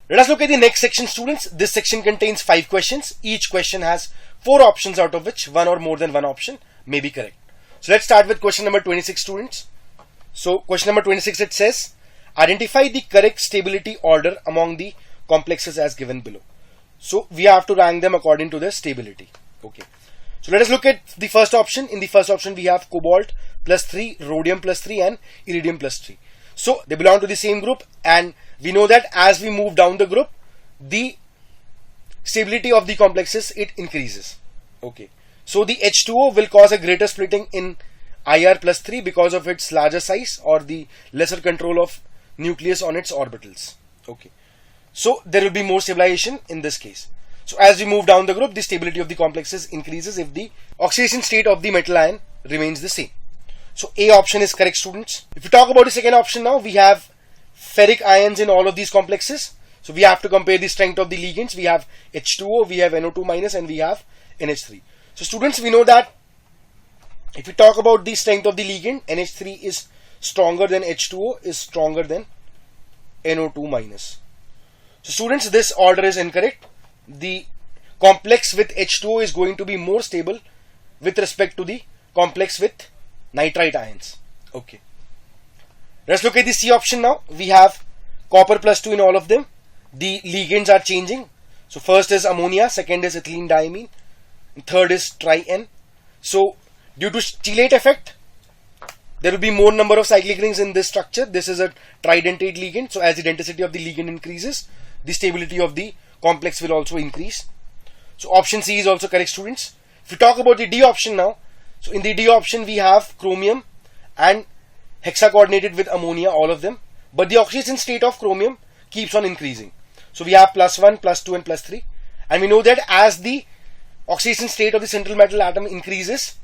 Let us look at the next section, students. This section contains 5 questions. Each question has 4 options, out of which one or more than one option may be correct. So let's start with question number 26, students. So question number 26, it says, identify the correct stability order among the complexes as given below. So we have to rank them according to their stability. Okay. So let us look at the first option. In the first option, we have cobalt plus 3, rhodium plus 3 and iridium plus 3. So they belong to the same group, and we know that as we move down the group, the stability of the complexes, it increases. Okay. So the H2O will cause a greater splitting in IR plus 3 because of its larger size or the lesser control of nucleus on its orbitals. Okay. So there will be more stabilization in this case. So as we move down the group, the stability of the complexes increases if the oxidation state of the metal ion remains the same. So A option is correct, students. If we talk about the second option now, we have ferric ions in all of these complexes. So we have to compare the strength of the ligands. We have H2O, we have NO2 minus, and we have NH3. So students, we know that if we talk about the strength of the ligand, NH3 is stronger than H2O, is stronger than NO2 minus. So students, this order is incorrect. The complex with H2O is going to be more stable with respect to the complex with nitrite ions. Okay. Let's look at the C option now. We have copper plus 2 in all of them. The ligands are changing. So first is ammonia, second is ethylene diamine, and third is tri-N. So due to chelate effect, there will be more number of cyclic rings in this structure. This is a tridentate ligand. So as the denticity of the ligand increases, the stability of the complex will also increase. So option C is also correct, students. If we talk about the D option now, so in the D option we have chromium and hexacoordinated with ammonia, all of them, but the oxidation state of chromium keeps on increasing. So we have plus 1, plus 2 and plus 3, and we know that as the oxidation state of the central metal atom increases,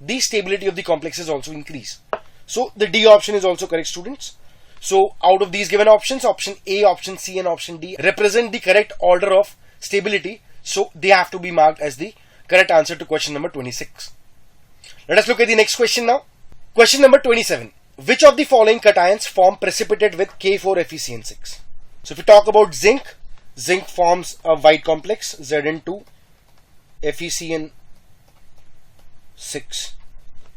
the stability of the complexes also increase. So the D option is also correct, students. So out of these given options, option A, option C and option D represent the correct order of stability. So they have to be marked as the correct answer to question number 26. Let us look at the next question now. Question number 27. Which of the following cations form precipitate with K4FeCN6? So if we talk about zinc, zinc forms a white complex, Zn2 FeCN6.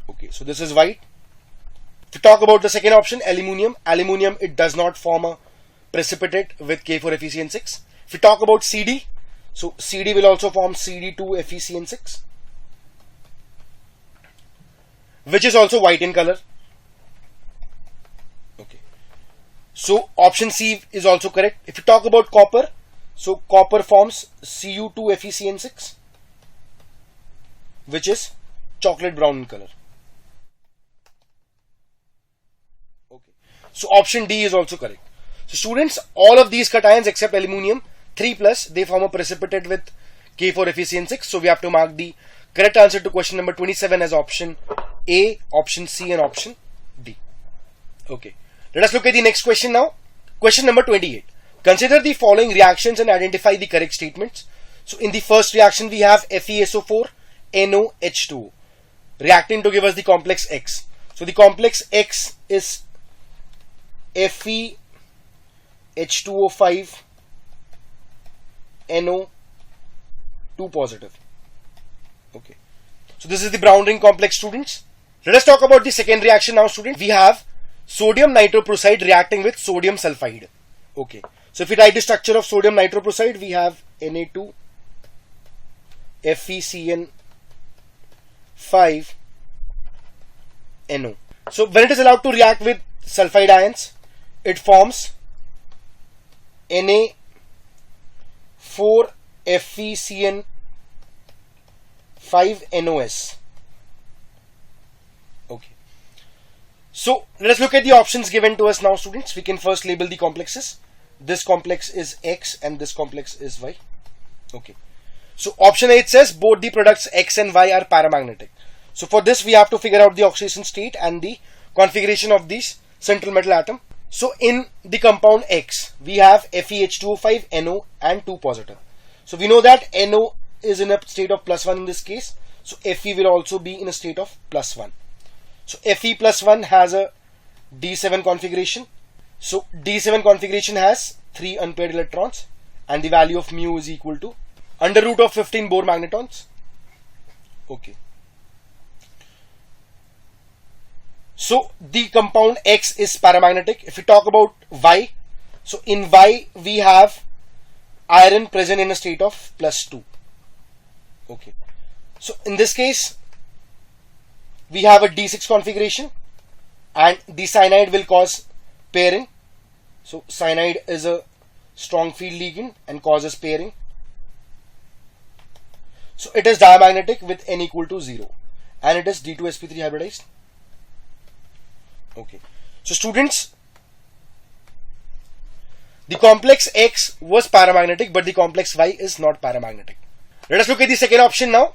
Okay, so this is white. If we talk about the second option, aluminium, it does not form a precipitate with K4FeCN6. If we talk about CD, so CD will also form CD2FeCN6, which is also white in color. Okay, so option C is also correct. If you talk about copper, so copper forms Cu2FeCN6, which is chocolate brown in color. Okay, so option D is also correct. So students, all of these cations except aluminium 3+, they form a precipitate with K4FeCN6. So we have to mark the correct answer to question number 27 as option A, option C and option D. Okay, let us look at the next question now. Question number 28. Consider the following reactions and identify the correct statements. So in the first reaction we have FeSO4 NOH2O reacting to give us the complex X. So the complex X is FeH2O5 NO2 positive. Okay, so this is the brown ring complex, students. Let us talk about the second reaction now, students. We have sodium nitroprusside reacting with sodium sulfide. Okay, so if we write the structure of sodium nitroprusside, we have Na2 FeCN5 NO. So when it is allowed to react with sulfide ions, it forms Na4 FeCN5 NOS. Okay, so let us look at the options given to us now, students. We can first label the complexes. This complex is X and this complex is Y. Okay, so option A, it says both the products X and Y are paramagnetic. So for this we have to figure out the oxidation state and the configuration of this central metal atom. So in the compound X we have FeH2O5 NO and 2 positive. So we know that NO is in a state of +1 in this case. So Fe will also be in a state of +1. So Fe+1 has a D7 configuration. So D7 configuration has 3 unpaired electrons, and the value of mu is equal to under root of 15 Bohr magnetons. Okay. So the compound X is paramagnetic. If we talk about Y, so in Y we have iron present in a state of +2. Okay. So in this case, we have a D6 configuration, and the cyanide will cause pairing. So cyanide is a strong field ligand and causes pairing. So it is diamagnetic with N equal to 0, and it is D2sp3 hybridized. Okay. So students, the complex X was paramagnetic, but the complex Y is not paramagnetic. Let us look at the second option now.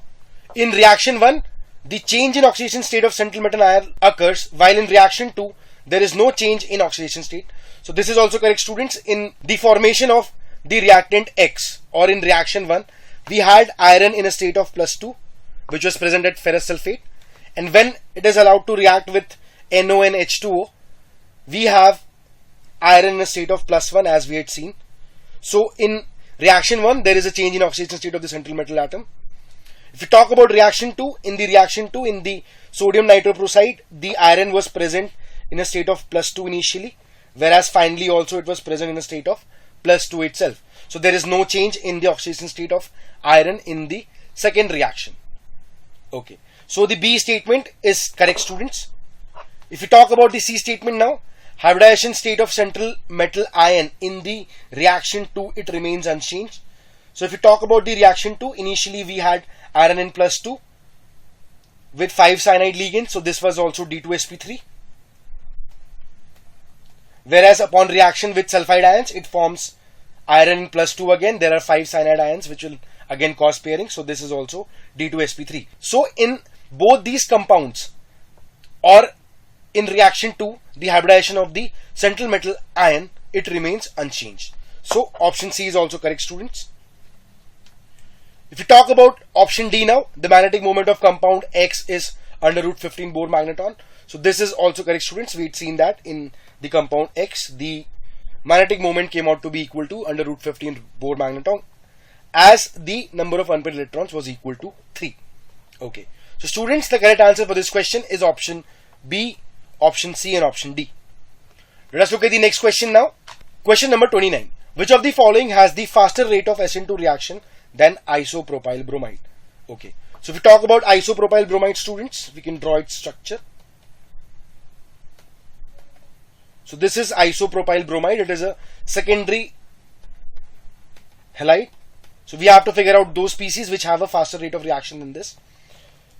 In reaction 1, the change in oxidation state of central metal ion occurs, while in reaction 2, there is no change in oxidation state. So this is also correct, students. In the formation of the reactant X, or in reaction 1, we had iron in a state of +2, which was present at ferrous sulfate, and when it is allowed to react with NO and H2O, we have iron in a state of +1, as we had seen. So in reaction 1, there is a change in oxidation state of the central metal atom. If you talk about reaction 2, in the sodium nitroprusside, the iron was present in a state of +2 initially, whereas finally also it was present in a state of +2 itself. So there is no change in the oxidation state of iron in the second reaction. Okay. So the B statement is correct, students. If you talk about the C statement now, hybridization state of central metal ion in the reaction 2, it remains unchanged. So if you talk about the reaction 2, initially we had iron in +2 with 5 cyanide ligands, so this was also D2sp3. Whereas upon reaction with sulfide ions, it forms iron in +2 again. There are 5 cyanide ions which will again cause pairing, so this is also D2sp3. So in both these compounds, or in reaction 2, the hybridization of the central metal ion, it remains unchanged. So option C is also correct, students. If you talk about option D now, the magnetic moment of compound X is under root 15 Bohr magneton. So this is also correct, students. We had seen that in the compound X, the magnetic moment came out to be equal to under root 15 Bohr magneton, as the number of unpaired electrons was equal to 3. Okay. So students, the correct answer for this question is option B, option C, and option D. Let us look at the next question now. Question number 29. Which of the following has the faster rate of SN2 reaction than isopropyl bromide? Okay. So if we talk about isopropyl bromide, students, we can draw its structure. So this is isopropyl bromide. It is a secondary halide. So we have to figure out those species which have a faster rate of reaction than this.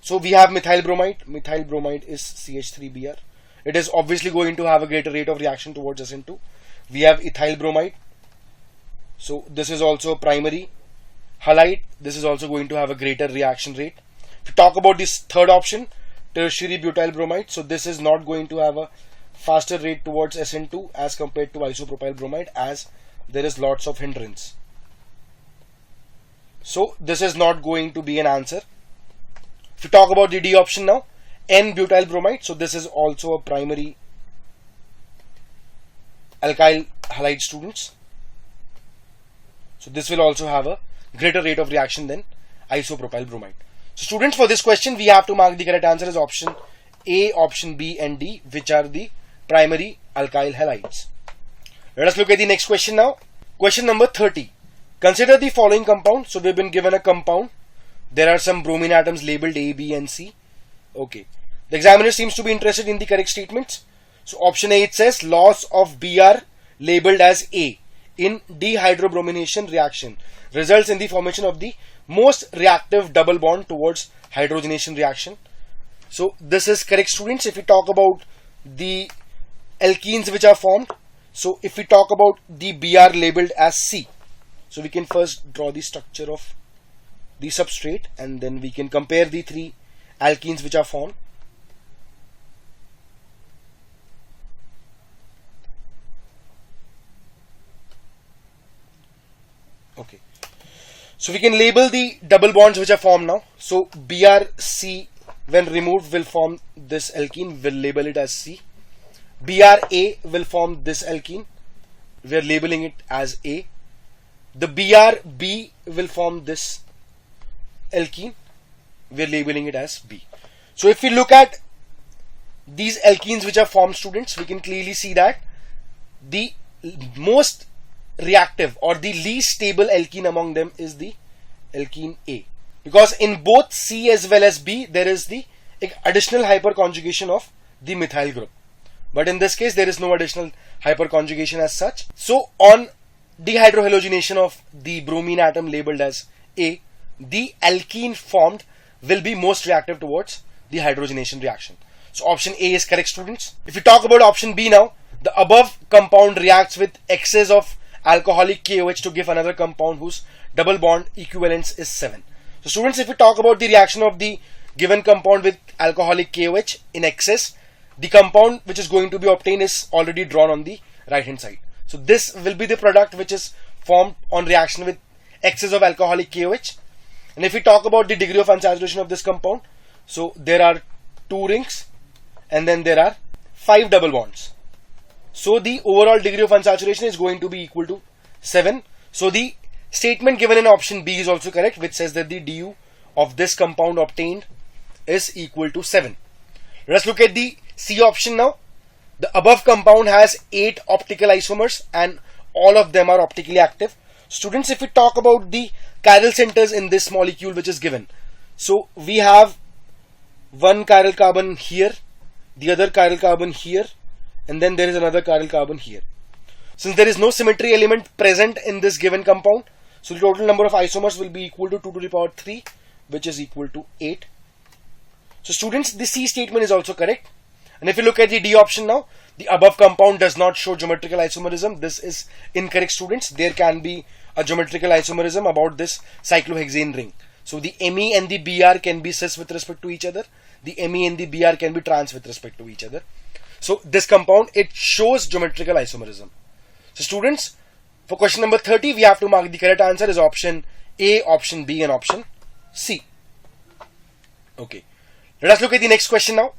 So we have methyl bromide. Methyl bromide is CH3Br. It is obviously going to have a greater rate of reaction towards SN2. We have ethyl bromide. So this is also primary halide. This is also going to have a greater reaction rate. If you talk about this third option, tertiary butyl bromide, so this is not going to have a faster rate towards SN2 as compared to isopropyl bromide, as there is lots of hindrance. So this is not going to be an answer. If you talk about the D option now, N-butyl bromide, so this is also a primary alkyl halide, students. So this will also have a greater rate of reaction than isopropyl bromide. So students, for this question we have to mark the correct answer as option A, option B, and D, which are the primary alkyl halides. Let us look at the next question now. Question number 30. Consider the following compound. So we've been given a compound. There are some bromine atoms labeled A, B, and C. Okay. The examiner seems to be interested in the correct statements. So option A, it says loss of Br labeled as A in dehydrobromination reaction results in the formation of the most reactive double bond towards hydrogenation reaction. So this is correct, students. If we talk about the alkenes which are formed, so if we talk about the Br labeled as C, so we can first draw the structure of the substrate and then we can compare the three alkenes which are formed. Okay, so we can label the double bonds which are formed now. So BrC, when removed, will form this alkene. We'll label it as C. BrA will form this alkene. we are labeling it as A. The BRB will form this alkene, we are labeling it as B. So if we look at these alkenes which are formed, students, we can clearly see that the most reactive or the least stable alkene among them is the alkene A, because in both C as well as B there is the additional hyperconjugation of the methyl group, but in this case there is no additional hyperconjugation as such. So on dehydrohalogenation of the bromine atom labeled as A, the alkene formed will be most reactive towards the hydrogenation reaction. So option A is correct, students. If we talk about option B now, the above compound reacts with excess of alcoholic KOH to give another compound whose double bond equivalence is 7. So students, if we talk about the reaction of the given compound with alcoholic KOH in excess, the compound which is going to be obtained is already drawn on the right hand side. So this will be the product which is formed on reaction with excess of alcoholic KOH. And if we talk about the degree of unsaturation of this compound, so there are 2 rings and then there are 5 double bonds. So the overall degree of unsaturation is going to be equal to 7. So the statement given in option B is also correct, which says that the DU of this compound obtained is equal to 7. Let us look at the C option now. The above compound has 8 optical isomers and all of them are optically active. Students, if we talk about the chiral centers in this molecule which is given, so we have one chiral carbon here, the other chiral carbon here, and then there is another chiral carbon here. Since there is no symmetry element present in this given compound, so the total number of isomers will be equal to 2 to the power 3, which is equal to 8. So students, the C statement is also correct. And if you look at the D option now, the above compound does not show geometrical isomerism. This is incorrect, students. There can be a geometrical isomerism about this cyclohexane ring. So the Me and the Br can be cis with respect to each other. The Me and the Br can be trans with respect to each other. So this compound, it shows geometrical isomerism. So students, for question number 30, we have to mark the correct answer is option A, option B and option C. Okay. Let us look at the next question now.